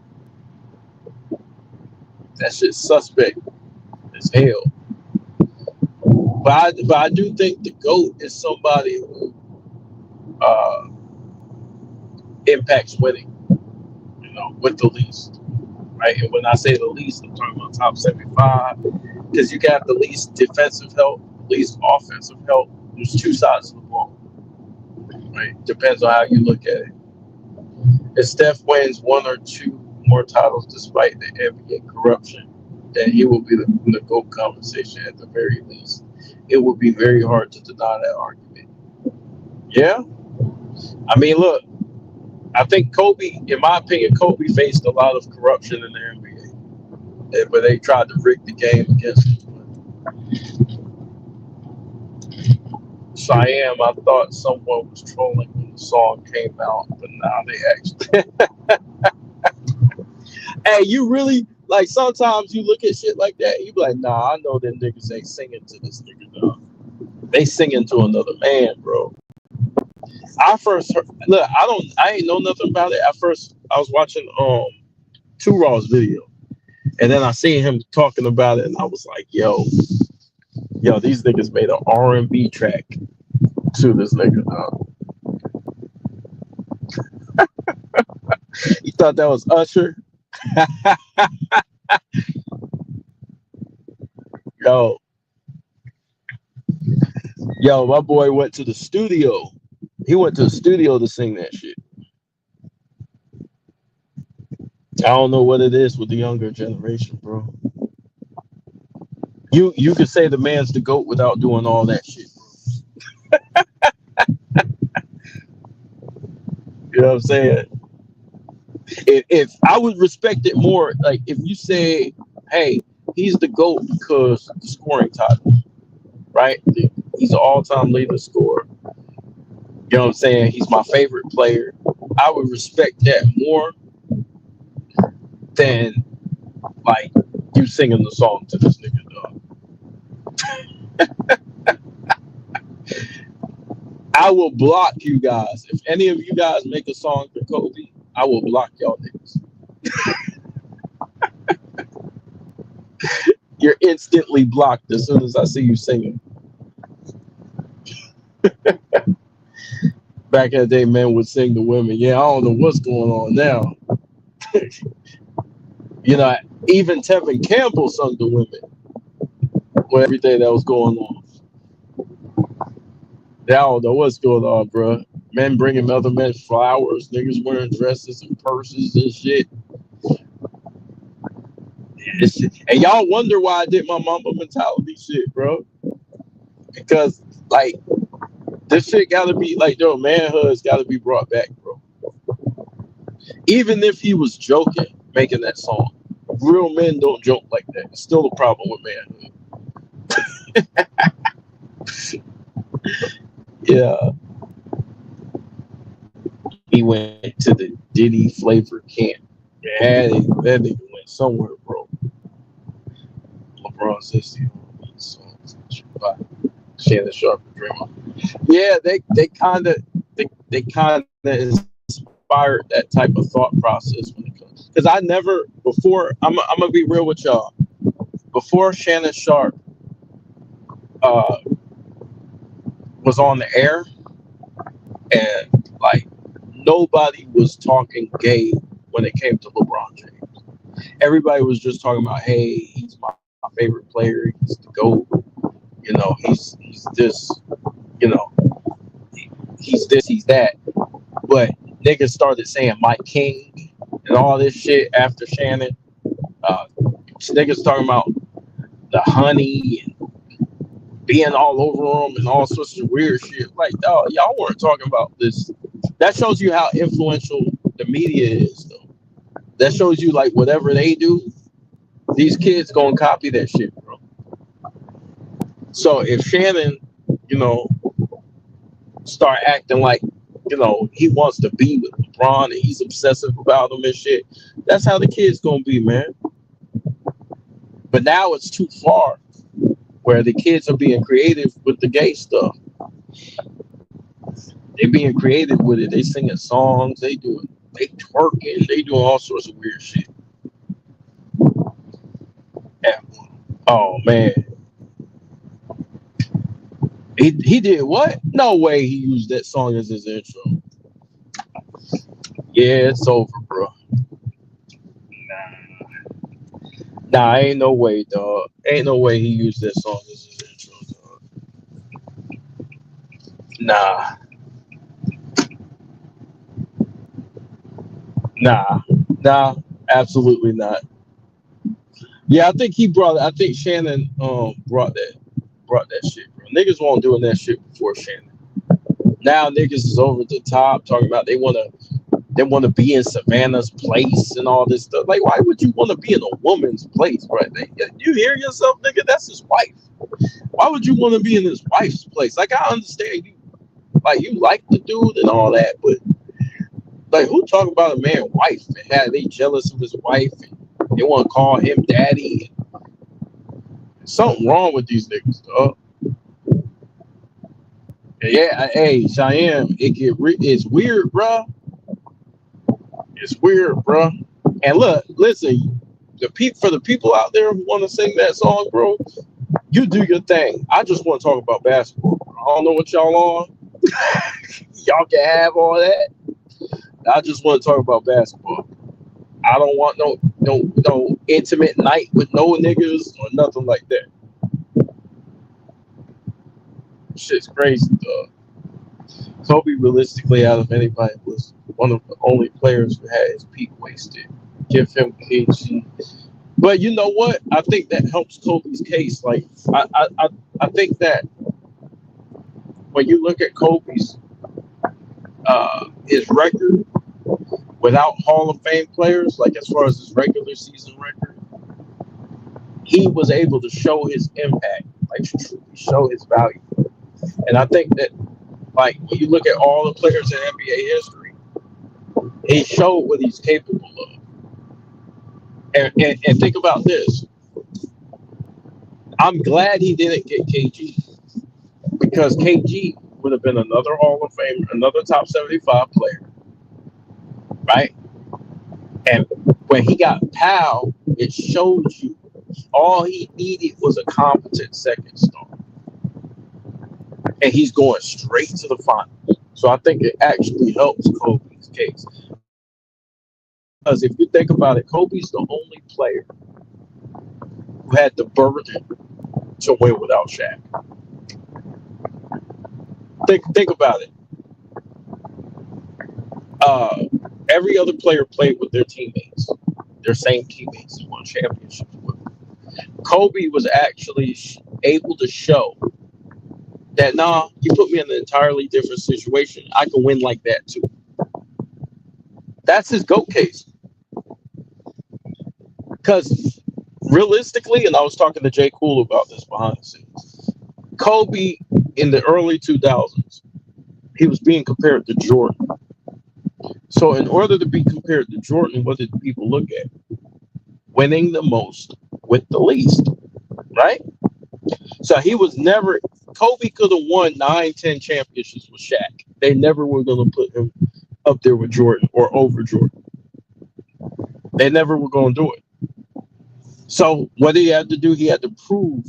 That shit's suspect as hell. But I do think the GOAT is somebody who impacts winning, you know, with the least, right? And when I say the least, I'm talking about top 75, because you got the least defensive help, least offensive help. There's two sides of the ball, right? Depends on how you look at it. If Steph wins one or two more titles despite the NBA corruption, then he will be the GOAT conversation at the very least. It would be very hard to deny that argument. Yeah? I mean, look, I think Kobe, in my opinion, Kobe faced a lot of corruption in the NBA, but they tried to rig the game against him. Cheyenne, I thought someone was trolling when the song came out, but now they actually. Hey, you really, like, sometimes you look at shit like that, and you be like, nah, I know them niggas ain't singing to this nigga, dog. They singing to another man, bro. I first heard, look, I ain't know nothing about it. At first, I was watching Two Raw's video, and then I seen him talking about it, and I was like, yo, these niggas made an R&B track to this nigga, dog. You thought that was Usher? Yo, my boy went to the studio. He went to the studio to sing that shit. I don't know what it is with the younger generation, bro. You could say the man's the GOAT without doing all that shit, bro. You know what I'm saying? If I would respect it more, like if you say, hey, he's the GOAT because of the scoring title, right? He's an all-time leading scorer. You know what I'm saying? He's my favorite player. I would respect that more than like you singing the song to this nigga, dog. I will block you guys. If any of you guys make a song for Kobe, I will block y'all niggas. You're instantly blocked as soon as I see you singing. Back in the day, men would sing to women. Yeah, I don't know what's going on now. You know, even Tevin Campbell sung to women with everything that was going on. I don't know what's going on, bro. Men bringing other men flowers, niggas wearing dresses and purses and shit. And y'all wonder why I did my Mamba mentality shit, bro. Because, like, this shit gotta be, like, yo, manhood's gotta be brought back, bro. Even if he was joking making that song, real men don't joke like that. It's still a problem with manhood. Yeah. He went to the Diddy flavor camp. Yeah, that nigga went somewhere, bro. LeBron says he don't songs by Shannon Sharp and Draymond. Yeah, they kind of inspired that type of thought process when it comes. Because I never before I'm gonna be real with y'all. Before Shannon Sharp was on the air, and like nobody was talking gay when it came to LeBron James. Everybody was just talking about, hey, he's my favorite player. He's the GOAT. You know, he's this. You know, he's this, he's that. But niggas started saying Mike King and all this shit after Shannon. Niggas talking about the honey and being all over him and all sorts of weird shit. Like, y'all weren't talking about this. That shows you how influential the media is, though. That shows you, like, whatever they do, these kids gonna copy that shit, bro. So if Shannon, you know, start acting like, you know, he wants to be with LeBron and he's obsessive about him and shit, that's how the kids gonna be, man. But now it's too far where the kids are being creative with the gay stuff. They being creative with it. They singing songs. They twerking. They doing all sorts of weird shit. And, oh man, he did what? No way. He used that song as his intro. Yeah, it's over, bro. Nah, ain't no way, dog. Ain't no way he used that song as his intro, dog. Nah, absolutely not. Yeah, I think Shannon brought that shit, bro. Niggas weren't doing that shit before Shannon. Now niggas is over the top talking about they wanna be in Savannah's place and all this stuff. Like, why would you want to be in a woman's place, right? You hear yourself, nigga? That's his wife. Why would you want to be in his wife's place? Like, I understand you like the dude and all that, but like, who talk about a man's wife and how they jealous of his wife and they want to call him daddy? Something wrong with these niggas, dog. Yeah, hey, Cheyenne, it's weird, bro. It's weird, bro. And look, listen, for the people out there who want to sing that song, bro, you do your thing. I just want to talk about basketball. I don't know what y'all on. Y'all can have all that. I just want to talk about basketball. I don't want no intimate night with no niggas or nothing like that. Shit's crazy, dog. Kobe, realistically, out of anybody, was one of the only players who had his peak wasted. Give him KG. But you know what? I think that helps Kobe's case. Like, I think that when you look at Kobe's his record without Hall of Fame players, like as far as his regular season record, he was able to show his impact, like truly show his value. And I think that, like, when you look at all the players in NBA history, he showed what he's capable of. And think about this. I'm glad he didn't get KG because KG would have been another Hall of Fame, another top 75 player, right? And when he got Powell, it showed you all he needed was a competent second star. And he's going straight to the final. So I think it actually helps Kobe's case. Because if you think about it, Kobe's the only player who had the burden to win without Shaq. Think about it. Every other player played with their teammates, their same teammates, who won championships with. Kobe was actually able to show that, nah, you put me in an entirely different situation, I can win like that too. That's his GOAT case. Because realistically, and I was talking to Jay Cool about this behind the scenes, Kobe in the early 2000s, he was being compared to Jordan. So in order to be compared to Jordan, what did people look at? Winning the most with the least, right? So he was never, Kobe could have won 9-10 championships with Shaq. They never were going to put him up there with Jordan or over Jordan. They never were going to do it. So what he had to do, he had to prove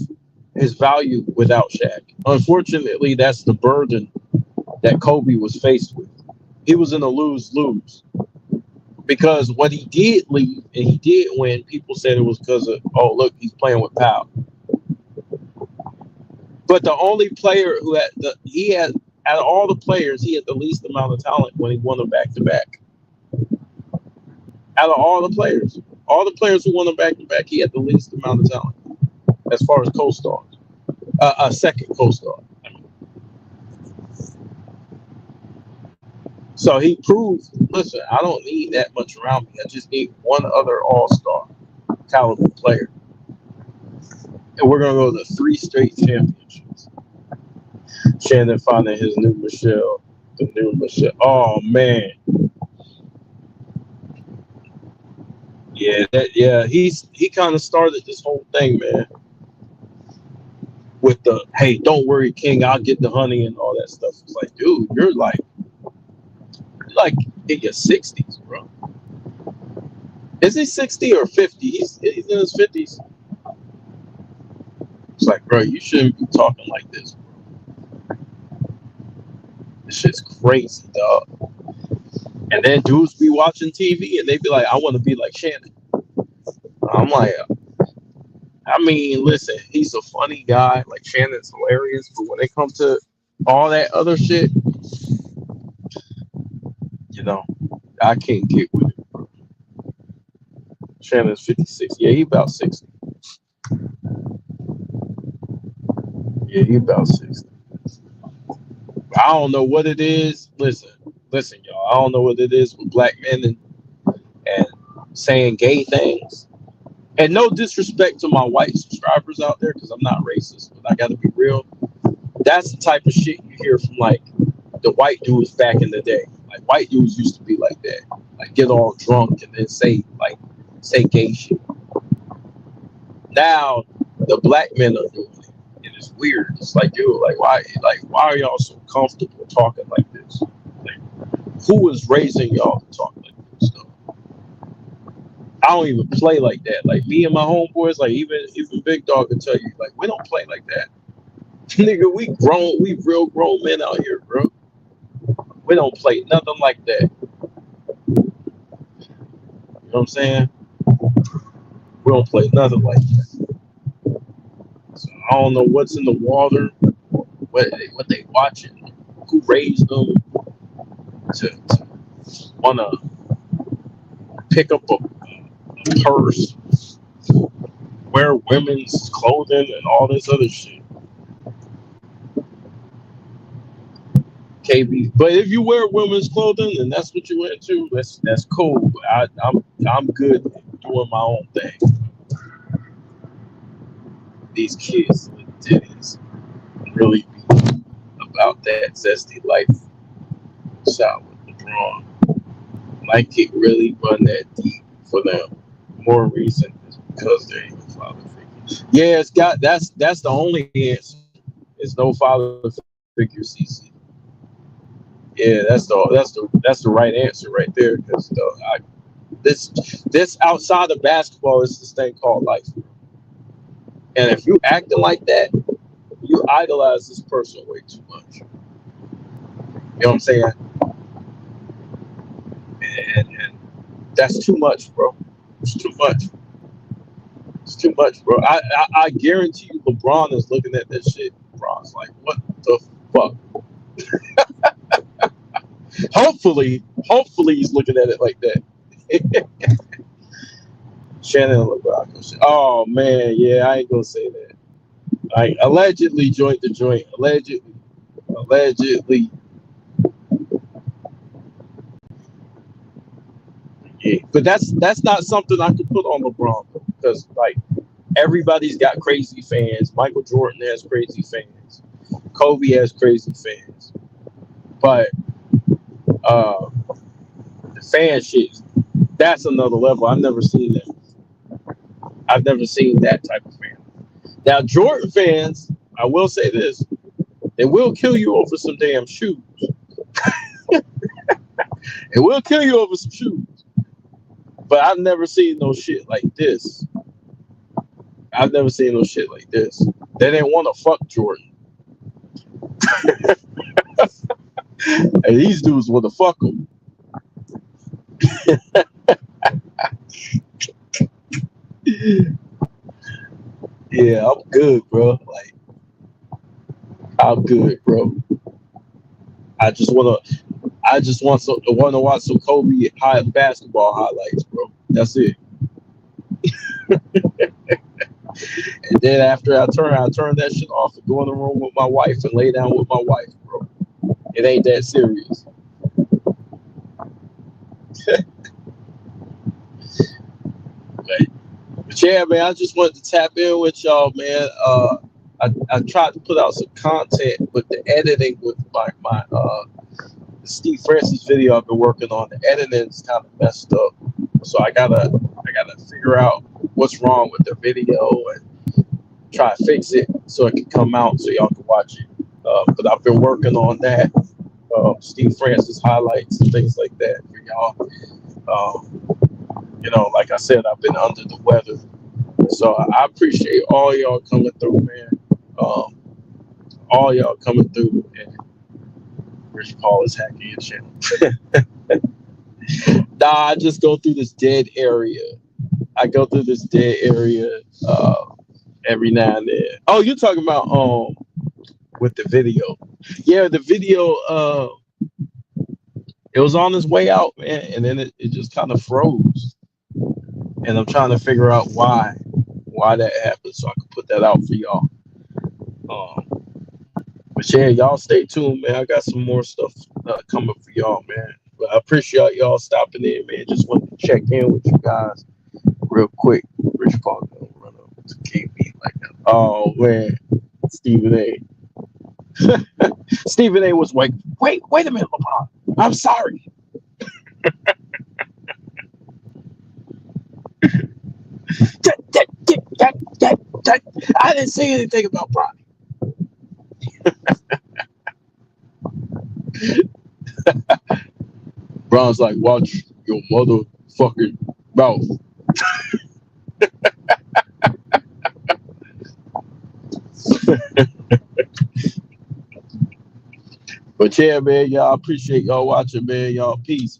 his value without Shaq. Unfortunately, that's the burden that Kobe was faced with. He was in a lose-lose. Because what he did leave and he did win, people said it was because of, oh, look, he's playing with Powell. But the only player who had out of all the players, he had the least amount of talent when he won them back-to-back. Out of all the players who won them back-to-back, he had the least amount of talent as far as co-stars. A second co-star. So he proved, listen, I don't need that much around me. I just need one other all-star caliber player. And we're going to go to 3 straight championships. Shannon finding his new Michelle. The new Michelle. Oh, man. Yeah, he kind of started this whole thing, man. With the, hey, don't worry, King, I'll get the honey and all that stuff. It's like, dude, you're like in your 60s, bro. Is he 60 or 50? He's in his 50s. It's like, bro, you shouldn't be talking like this, bro. This shit's crazy, dog. And then dudes be watching TV and they be like, I want to be like Shannon. I'm like, I mean, listen, he's a funny guy. Like, Shannon's hilarious. But when it comes to all that other shit, you know, I can't get with it, bro. Shannon's 56. Yeah, he about 60. Yeah, he about 60. I don't know what it is. Listen, y'all. I don't know what it is with black men and saying gay things. And no disrespect to my white subscribers out there, because I'm not racist, but I got to be real. That's the type of shit you hear from like the white dudes back in the day. Like, white dudes used to be like that, like get all drunk and then say gay shit. Now the black men are doing it, and it's weird. It's like, dude, why are y'all so comfortable talking like this? Like, who was raising y'all to talk like this stuff? I don't even play like that. Like, me and my homeboys, like even Big Dog can tell you, like, we don't play like that. Nigga, we real grown men out here, bro. We don't play nothing like that. You know what I'm saying? We don't play nothing like that. So I don't know what's in the water, what they watching, who raised them to want to pick up a purse, wear women's clothing, and all this other shit. KB, but if you wear women's clothing and that's what you into, that's cool. I'm good doing my own thing. These kids with titties really be about that zesty life. Shout with LeBron. Like, it really run that deep for them. More reason is because there ain't no father figure. Yeah, it's got that's the only answer. There's no father figure, CC. Yeah, that's the right answer right there. Because this this outside of basketball is this thing called life. And if you acting like that, you idolize this person way too much. You know what I'm saying? And that's too much, bro. It's too much. It's too much, bro. I guarantee you, LeBron is looking at that shit. LeBron's like, what the fuck? Hopefully he's looking at it like that. Shannon LeBron. Oh man, yeah, I ain't gonna say that. I allegedly joint the joint. Allegedly. Yeah, but that's not something I could put on LeBron because like everybody's got crazy fans. Michael Jordan has crazy fans. Kobe has crazy fans. But the fan shit, that's another level. I've never seen that. I've never seen that type of fan. Now Jordan fans, I will say this: they will kill you over some damn shoes. It will kill you over some shoes. But I've never seen no shit like this. I've never seen no shit like this. They didn't want to fuck Jordan. And these dudes want to fuck him. Yeah, I'm good, bro. Like, I'm good, bro. I just want to watch some Kobe high basketball highlights, bro. That's it. And then after I turn that shit off and go in the room with my wife and lay down with my wife, bro. It ain't that serious. But yeah, man, I just wanted to tap in with y'all, man. I tried to put out some content, but the editing with my Steve Francis video I've been working on, the editing's kind of messed up. So I gotta figure out what's wrong with the video and try to fix it so it can come out so y'all can watch it. But I've been working on that. Steve Francis highlights and things like that for y'all. Like I said, I've been under the weather. So I appreciate all y'all coming through, man. All y'all coming through. And Rich Paul is hacking your channel. Nah, I just go through this dead area. I go through this dead area every now and then. Oh, you're talking about with the video. Yeah, the video it was on its way out, man, and then it just kind of froze. And I'm trying to figure out why that happened so I can put that out for y'all. But yeah, y'all stay tuned, man. I got some more stuff coming for y'all, man. But I appreciate y'all stopping in, man. Just wanted to check in with you guys real quick. Rich Paul gonna run up to KB like that. Oh man, Stephen A. Stephen A. was like, wait a minute, LeBron. I'm sorry. I didn't say anything about Bronny. Bron's like, watch your motherfucking mouth. But yeah, man, y'all appreciate y'all watching, man. Y'all peace.